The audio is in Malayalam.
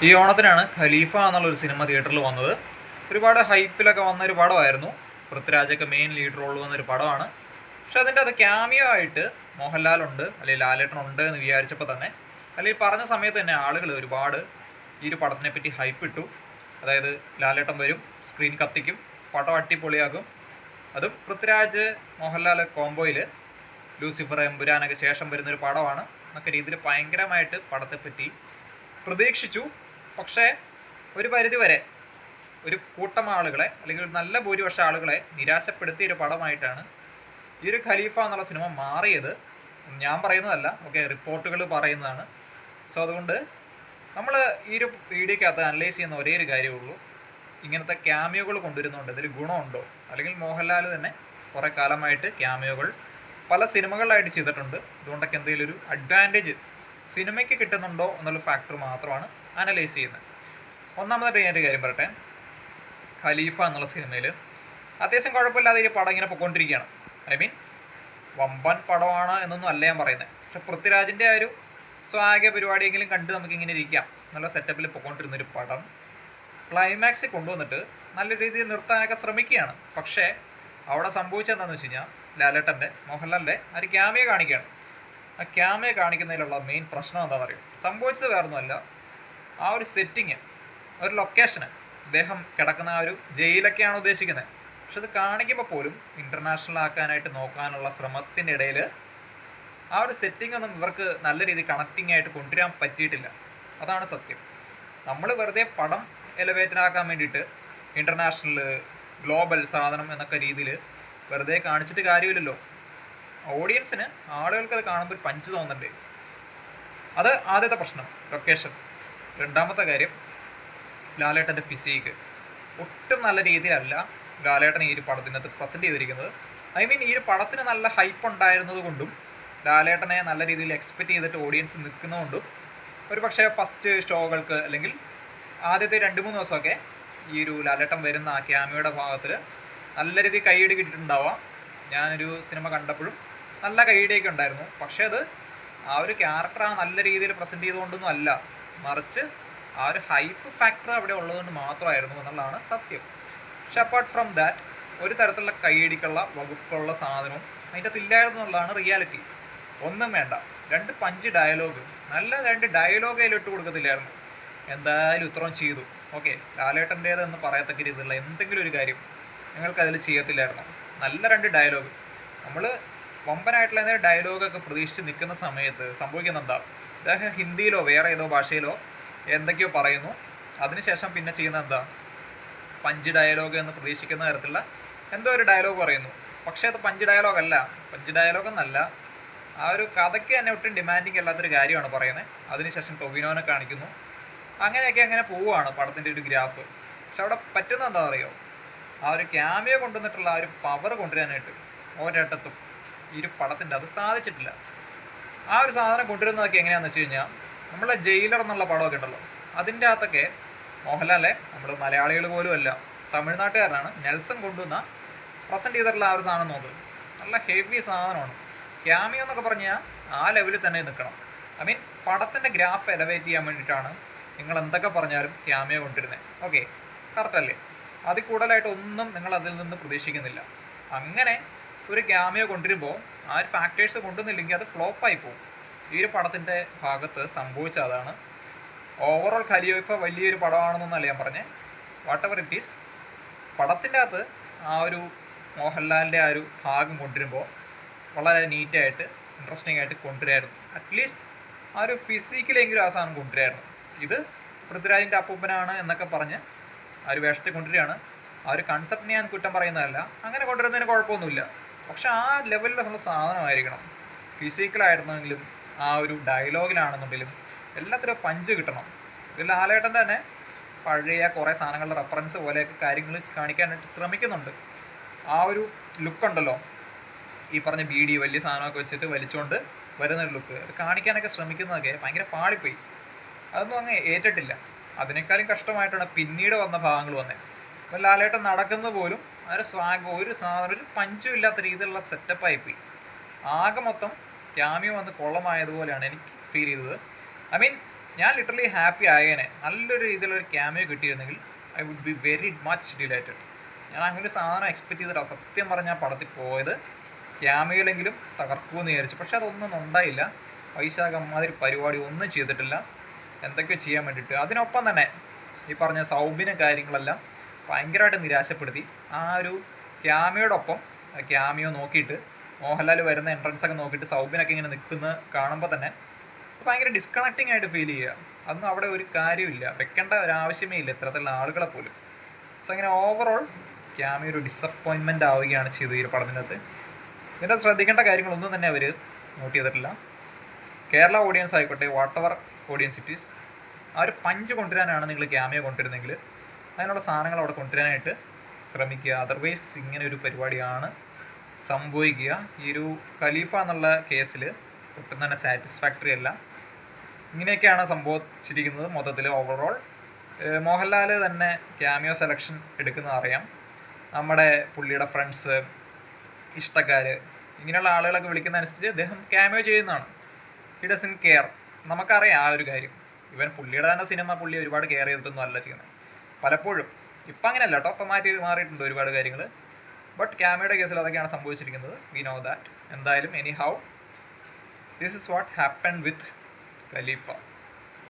ഈ ഓണത്തിനാണ് ഖലീഫ എന്നുള്ളൊരു സിനിമ തിയേറ്ററിൽ വന്നത്. ഒരുപാട് ഹൈപ്പിലൊക്കെ വന്നൊരു പടമായിരുന്നു. പൃഥ്വിരാജൊക്കെ മെയിൻ ലീഡ് റോൾ വന്നൊരു പടമാണ്. പക്ഷെ അതിൻ്റെ അത് ക്യാമിയോ ആയിട്ട് മോഹൻലാലുണ്ട്, അല്ലെങ്കിൽ ലാലേട്ടൻ ഉണ്ട് എന്ന് വിചാരിച്ചപ്പോൾ തന്നെ, അല്ലെങ്കിൽ പറഞ്ഞ സമയത്ത് തന്നെ ആളുകൾ ഒരുപാട് ഈ ഒരു പടത്തിനെ പറ്റി ഹൈപ്പ് ഇട്ടു. അതായത് ലാലേട്ടൻ വരും, സ്ക്രീൻ കത്തിക്കും, പടം അടിപൊളിയാകും, അതും പൃഥ്വിരാജ് മോഹൻലാൽ കോംബോയിൽ ലൂസിഫർ എമ്പുരാനൊക്കെ ശേഷം വരുന്നൊരു പടമാണ് എന്നൊക്കെ രീതിയിൽ ഭയങ്കരമായിട്ട് പടത്തെപ്പറ്റി പ്രതീക്ഷിച്ചു. പക്ഷേ ഒരു പരിധി വരെ ഒരു കൂട്ടം ആളുകളെ, അല്ലെങ്കിൽ ഒരു നല്ല ഭൂരിപക്ഷം ആളുകളെ നിരാശപ്പെടുത്തിയ ഒരു പടമായിട്ടാണ് ഈ ഒരു ഖലീഫ എന്നുള്ള സിനിമ മാറിയത്. ഞാൻ പറയുന്നതല്ല, ഓക്കെ, റിപ്പോർട്ടുകൾ പറയുന്നതാണ്. സോ അതുകൊണ്ട് നമ്മൾ ഈ ഒരു വീഡിയോക്കകത്ത് അനലൈസ് ചെയ്യുന്ന ഒരേ ഒരു കാര്യമുള്ളൂ, ഇങ്ങനത്തെ ക്യാമിയോകൾ കൊണ്ടുവരുന്നുണ്ട്, ഇതിൽ ഗുണമുണ്ടോ? അല്ലെങ്കിൽ മോഹൻലാൽ തന്നെ കുറേ കാലമായിട്ട് ക്യാമിയോകൾ പല സിനിമകളിലായിട്ട് ചെയ്തിട്ടുണ്ട്, ഇതുകൊണ്ടൊക്കെ എന്തെങ്കിലും ഒരു അഡ്വാൻറ്റേജ് സിനിമയ്ക്ക് കിട്ടുന്നുണ്ടോ എന്നുള്ള ഫാക്ടർ മാത്രമാണ് അനലൈസ് ചെയ്യുന്നത്. ഒന്നാമതായിട്ട് ഞാനൊരു കാര്യം പറയട്ടെ. ഖലീഫ എന്നുള്ള സിനിമയിൽ അത്യാവശ്യം കുഴപ്പമില്ലാതെ ഈ പടം ഇങ്ങനെ പൊയ്ക്കൊണ്ടിരിക്കുകയാണ്. ഐ മീൻ വമ്പൻ പടമാണ് എന്നൊന്നും അല്ല ഞാൻ പറയുന്നത്. പക്ഷെ പൃഥ്വിരാജിൻ്റെ ആ ഒരു സ്വാഗ പരിപാടിയെങ്കിലും കണ്ട് നമുക്കിങ്ങനെ ഇരിക്കാം എന്നുള്ള സെറ്റപ്പിൽ പൊയ്ക്കൊണ്ടിരുന്നൊരു പടം ക്ലൈമാക്സിൽ കൊണ്ടുവന്നിട്ട് നല്ല രീതിയിൽ നിർത്താനൊക്കെ ശ്രമിക്കുകയാണ്. പക്ഷേ അവിടെ സംഭവിച്ചതെന്താണെന്ന് വെച്ച് കഴിഞ്ഞാൽ ലാലേട്ടൻ്റെ, മോഹൻലാലിൻ്റെ ആ ഒരു ക്യാമിയോ കാണിക്കുകയാണ്. ആ ക്യാമിയോ കാണിക്കുന്നതിലുള്ള മെയിൻ പ്രശ്നം എന്താണെന്ന് അറിയും. സംഭവിച്ചത് വേറൊന്നുമല്ല, ആ ഒരു സെറ്റിങ്, ഒരു ലൊക്കേഷന്, അദ്ദേഹം കിടക്കുന്ന ആ ഒരു ജയിലൊക്കെയാണ് ഉദ്ദേശിക്കുന്നത്. പക്ഷെ അത് കാണിക്കുമ്പോൾ പോലും ഇൻ്റർനാഷണൽ ആക്കാനായിട്ട് നോക്കാനുള്ള ശ്രമത്തിൻ്റെ ഇടയിൽ ആ ഒരു സെറ്റിംഗ് ഒന്നും ഇവർക്ക് നല്ല രീതിയിൽ കണക്റ്റിംഗ് ആയിട്ട് കൊണ്ടുവരാൻ പറ്റിയിട്ടില്ല. അതാണ് സത്യം. നമ്മൾ വെറുതെ പടം എലവേറ്റഡാക്കാൻ വേണ്ടിയിട്ട് ഇൻ്റർനാഷണൽ ഗ്ലോബൽ സാധനം എന്നൊക്കെ രീതിയിൽ വെറുതെ കാണിച്ചിട്ട് കാര്യമില്ലല്ലോ. ഓഡിയൻസിന്, ആളുകൾക്ക് അത് കാണുമ്പോൾ ഒരു പഞ്ച് തോന്നണ്ടേ? അത് ആദ്യത്തെ പ്രശ്നം, ലൊക്കേഷൻ. രണ്ടാമത്തെ കാര്യം, ലാലേട്ടൻ്റെ ഫിസിക്ക് ഒട്ടും നല്ല രീതിയിലല്ല ലാലേട്ടൻ ഈ ഒരു പടത്തിനകത്ത് പ്രസൻറ്റ് ചെയ്തിരിക്കുന്നത്. ഐ മീൻ ഈ ഒരു പടത്തിന് നല്ല ഹൈപ്പ് ഉണ്ടായിരുന്നത് കൊണ്ടും ലാലേട്ടനെ നല്ല രീതിയിൽ എക്സ്പെക്റ്റ് ചെയ്തിട്ട് ഓഡിയൻസ് നിൽക്കുന്നതുകൊണ്ടും ഒരു പക്ഷേ ഫസ്റ്റ് ഷോകൾക്ക്, അല്ലെങ്കിൽ ആദ്യത്തെ 2-3 ദിവസമൊക്കെ ഈ ഒരു ലാലേട്ടൻ വരുന്ന ആ ക്യാമിയോയുടെ ഭാഗത്തിൽ നല്ല രീതിയിൽ കൈയടി കിട്ടിയിട്ടുണ്ടാവാം. ഞാനൊരു സിനിമ കണ്ടപ്പോഴും നല്ല കൈയടിയൊക്കെ ഉണ്ടായിരുന്നു. പക്ഷേ അത് ആ ഒരു ക്യാരക്ടർ ആ നല്ല രീതിയിൽ പ്രസൻറ്റ് ചെയ്തുകൊണ്ടൊന്നും അല്ല, മറിച്ച് ആ ഒരു ഹൈപ്പ് ഫാക്ടർ അവിടെ ഉള്ളതുകൊണ്ട് മാത്രമായിരുന്നു എന്നുള്ളതാണ് സത്യം. പക്ഷെ അപ്പാർട്ട് ഫ്രം ദാറ്റ് ഒരു തരത്തിലുള്ള കൈയടിക്കുള്ള വകുപ്പുള്ള സാധനവും അതിൻ്റെ അകത്ത് ഇല്ലായിരുന്നു എന്നുള്ളതാണ് റിയാലിറ്റി. ഒന്നും വേണ്ട, 2 പഞ്ച് ഡയലോഗ്, നല്ല 2 ഡയലോഗ് അതിൽ ഇട്ട് കൊടുക്കത്തില്ലായിരുന്നു. എന്തായാലും ഇത്രയും ചെയ്തു, ഓക്കെ, ലാലേട്ടൻ്റേതെന്ന് പറയത്തക്ക രീതിയിലുള്ള എന്തെങ്കിലും ഒരു കാര്യം നിങ്ങൾക്ക് അതിൽ ചെയ്യത്തില്ലായിരുന്നു. നല്ല 2 ഡയലോഗ്. നമ്മൾ വമ്പനായിട്ടുള്ള എന്തെങ്കിലും ഡയലോഗൊക്കെ പ്രതീക്ഷിച്ച് നിൽക്കുന്ന സമയത്ത് സംഭവിക്കുന്ന എന്താ, അദ്ദേഹം ഹിന്ദിയിലോ വേറെ ഏതോ ഭാഷയിലോ എന്തൊക്കെയോ പറയുന്നു, അതിനുശേഷം പിന്നെ ചെയ്യുന്ന എന്താ, പഞ്ച് ഡയലോഗ് എന്ന് പ്രതീക്ഷിക്കുന്ന തരത്തിലുള്ള എന്തോ ഒരു ഡയലോഗ് പറയുന്നു. പക്ഷേ അത് പഞ്ച് ഡയലോഗ് അല്ല, പഞ്ച് ഡയലോഗ് എന്നല്ല, ആ ഒരു കഥയ്ക്ക് തന്നെ ഒട്ടും ഡിമാൻഡിങ് അല്ലാത്തൊരു കാര്യമാണ് പറയുന്നത്. അതിനുശേഷം ടൊവിനോനെ കാണിക്കുന്നു, അങ്ങനെയൊക്കെ അങ്ങനെ പോവുകയാണ് പടത്തിൻ്റെ ഒരു ഗ്രാഫ്. പക്ഷെ അവിടെ പറ്റുന്ന എന്താ അറിയോ, ആ ഒരു ക്യാമിയോ കൊണ്ടുവന്നിട്ടുള്ള ആ ഒരു പവർ കൊണ്ടുവരാനായിട്ട് ഒരിടത്തും ഈ ഒരു പടത്തിൻ്റെ അത് സാധിച്ചിട്ടില്ല. ആ ഒരു സാധനം കൊണ്ടുവരുന്നതൊക്കെ എങ്ങനെയാണെന്ന് വെച്ച് കഴിഞ്ഞാൽ, നമ്മളെ ജയിലർ എന്നുള്ള പടമൊക്കെ ഉണ്ടല്ലോ, അതിൻ്റെ അകത്തൊക്കെ മോഹൻലാലെ, നമ്മൾ മലയാളികൾ പോലും അല്ല, തമിഴ്നാട്ടുകാരനാണ് നെൽസൺ കൊണ്ടുവന്ന പ്രസൻറ്റ് ചെയ്തിട്ടുള്ള ആ ഒരു സാധനം നോക്ക്, നല്ല ഹെവി സാധനമാണ്. ക്യാമിയോ എന്നൊക്കെ പറഞ്ഞാൽ ആ ലെവലിൽ തന്നെ നിൽക്കണം. ഐ മീൻ പടത്തിൻ്റെ ഗ്രാഫ് എലവേറ്റ് ചെയ്യാൻ വേണ്ടിയിട്ടാണ് നിങ്ങൾ എന്തൊക്കെ പറഞ്ഞാലും ക്യാമിയോ കൊണ്ടുവരുന്നത്. ഓക്കെ, കറക്റ്റ് അല്ലേ? അതിൽ കൂടുതലായിട്ട് ഒന്നും നിങ്ങൾ അതിൽ നിന്ന് പ്രതീക്ഷിക്കുന്നില്ല. അങ്ങനെ ഒരു ക്യാമിയോ കൊണ്ടുവരുമ്പോൾ ആ ഒരു ഫാക്ടേഴ്സ് കൊണ്ടുവന്നില്ലെങ്കിൽ അത് ഫ്ലോപ്പായി പോകും. ഈ ഒരു പടത്തിൻ്റെ ഭാഗത്ത് സംഭവിച്ച അതാണ്. ഓവറോൾ ഖലീഫ വലിയൊരു പടമാണെന്നൊന്നല്ല ഞാൻ പറഞ്ഞത്. വാട്ട് എവർ ഇറ്റ് ഈസ്, പടത്തിൻ്റെ അകത്ത് ആ ഒരു മോഹൻലാലിൻ്റെ ആ ഒരു ഭാഗം കൊണ്ടുവരുമ്പോൾ വളരെ നീറ്റായിട്ട് ഇൻട്രസ്റ്റിംഗ് ആയിട്ട് കൊണ്ടുവരായിരുന്നു. അറ്റ്ലീസ്റ്റ് ആ ഒരു ഫിസിക്കലെങ്കിലും ആ സാധനം കൊണ്ടുവരായിരുന്നു. ഇത് പൃഥ്വിരാജിൻ്റെ അപ്പൂപ്പനാണ് എന്നൊക്കെ പറഞ്ഞ് ആ ഒരു വേഷത്തെ കൊണ്ടുവരികയാണ്. ആ ഒരു കൺസെപ്റ്റിനെ ഞാൻ കുറ്റം പറയുന്നതല്ല, അങ്ങനെ കൊണ്ടുവരുന്നതിന് കുഴപ്പമൊന്നുമില്ല. പക്ഷെ ആ ലെവലിലുള്ള സാധനമായിരിക്കണം. ഫിസിക്കലായിരുന്നെങ്കിലും ആ ഒരു ഡയലോഗിലാണെന്നുണ്ടെങ്കിലും എല്ലാത്തിനും പഞ്ച് കിട്ടണം. ഇതിൽ ലാലേട്ടൻ തന്നെ പഴയ കുറേ സാധനങ്ങളുടെ റെഫറൻസ് പോലെയൊക്കെ കാര്യങ്ങൾ കാണിക്കാനായിട്ട് ശ്രമിക്കുന്നുണ്ട്. ആ ഒരു ലുക്കുണ്ടല്ലോ, ഈ പറഞ്ഞ ബീഡി വലിയ സാധനമൊക്കെ വെച്ചിട്ട് വലിച്ചുകൊണ്ട് വരുന്നൊരു ലുക്ക്, അത് കാണിക്കാനൊക്കെ ശ്രമിക്കുന്നതൊക്കെ ഭയങ്കര പാളിപ്പോയി. അതൊന്നും അങ്ങ് ഏറ്റിട്ടില്ല. അതിനേക്കാളും കഷ്ടമായിട്ടാണ് പിന്നീട് വന്ന ഭാഗങ്ങൾ വന്നത്. അപ്പോൾ ലാലേട്ടൻ നടക്കുന്നത് പോലും ഒരു സ്വാഗ്, ഒരു സാധനം, ഒരു പഞ്ചും ഇല്ലാത്ത രീതിയിലുള്ള സെറ്റപ്പായിപ്പോയി. ആകെ മൊത്തം ക്യാമിയോ വന്ന് കൊള്ളമായതുപോലെയാണ് എനിക്ക് ഫീൽ ചെയ്തത്. ഐ മീൻ ഞാൻ ലിറ്ററലി ഹാപ്പി ആയേനെ. നല്ലൊരു രീതിയിലൊരു ക്യാമിയോ കിട്ടിയിരുന്നെങ്കിൽ I would be very much delighted. ഞാൻ അങ്ങനെ ഒരു സാധനം എക്സ്പെക്ട് ചെയ്തിട്ടാണ് സത്യം പറഞ്ഞാൽ പടത്തിൽ പോയത്. ക്യാമിയോയിലെങ്കിലും തകർക്കുമെന്ന് വിചാരിച്ചു. പക്ഷെ അതൊന്നും ഉണ്ടായില്ല. വൈശാഖ് അമ്മാതിരി പരിപാടി ഒന്നും ചെയ്തിട്ടില്ല. എന്തൊക്കെയോ ചെയ്യാൻ വേണ്ടിയിട്ട്. അതിനൊപ്പം തന്നെ ഈ പറഞ്ഞ സൗബിന് കാര്യങ്ങളെല്ലാം ഭയങ്കരമായിട്ട് നിരാശപ്പെടുത്തി. ആ ഒരു ക്യാമിയോടൊപ്പം ക്യാമിയോ നോക്കിയിട്ട് മോഹൻലാൽ വരുന്ന എൻട്രൻസ് ഒക്കെ നോക്കിയിട്ട് സൗബിനൊക്കെ ഇങ്ങനെ നിൽക്കുന്ന കാണുമ്പോൾ തന്നെ ഭയങ്കര ഡിസ്കണക്റ്റിംഗ് ആയിട്ട് ഫീൽ ചെയ്യുക. അതൊന്നും അവിടെ ഒരു കാര്യമില്ല, വെക്കേണ്ട ഒരു ആവശ്യമേ ഇല്ല ഇത്തരത്തിലുള്ള ആളുകളെ പോലും. സോ അങ്ങനെ ഓവറോൾ ക്യാമിയോ ഒരു ഡിസപ്പോയിൻമെൻ്റ് ആവുകയാണ് ചെയ്തത് ഈ ഒരു പടത്തിനകത്ത്. ഇതിൻ്റെ ശ്രദ്ധിക്കേണ്ട കാര്യങ്ങളൊന്നും തന്നെ അവർ നോട്ട് ചെയ്തിട്ടില്ല. കേരള ഓഡിയൻസ് ആയിക്കോട്ടെ, what ever audience it is, ആ ഒരു പഞ്ച് കൊണ്ടുവരാനാണ് നിങ്ങൾ ക്യാമിയോ കൊണ്ടുവരുന്നെങ്കിൽ അതിനുള്ള സാധനങ്ങൾ അവിടെ കൊണ്ടുവരാനായിട്ട് ശ്രമിക്കുക. അതർവൈസ് ഇങ്ങനെ ഒരു പരിപാടിയാണ് സംഭവിക്കുക. ഈ ഒരു ഖലീഫ എന്നുള്ള കേസിൽ ഒട്ടും തന്നെ സാറ്റിസ്ഫാക്ടറി അല്ല. ഇങ്ങനെയൊക്കെയാണ് സംഭവിച്ചിരിക്കുന്നത് മൊത്തത്തിൽ ഓവറോൾ. മോഹൻലാൽ തന്നെ ക്യാമിയോ സെലക്ഷൻ എടുക്കുന്നത് അറിയാം. നമ്മുടെ പുള്ളിയുടെ ഫ്രണ്ട്സ്, ഇഷ്ടക്കാർ, ഇങ്ങനെയുള്ള ആളുകളൊക്കെ വിളിക്കുന്നതനുസരിച്ച് അദ്ദേഹം ക്യാമിയോ ചെയ്യുന്നതാണ്. He doesn't care. നമുക്കറിയാം ആ ഒരു കാര്യം. ഇവൻ പുള്ളിയുടെ തന്നെ സിനിമ പുള്ളി ഒരുപാട് കെയർ ചെയ്തിട്ടൊന്നും അല്ല ചെയ്യുന്നത് പലപ്പോഴും. ഇപ്പം അങ്ങനെയല്ല കേട്ടോ, ഇപ്പം മാറിയിട്ടുണ്ട് ഒരുപാട് കാര്യങ്ങൾ. ബട്ട് ക്യാമിയോയുടെ കേസിൽ അതൊക്കെയാണ് സംഭവിച്ചിരിക്കുന്നത്. We know that. എന്തായാലും anyhow this is what happen with Khalifa.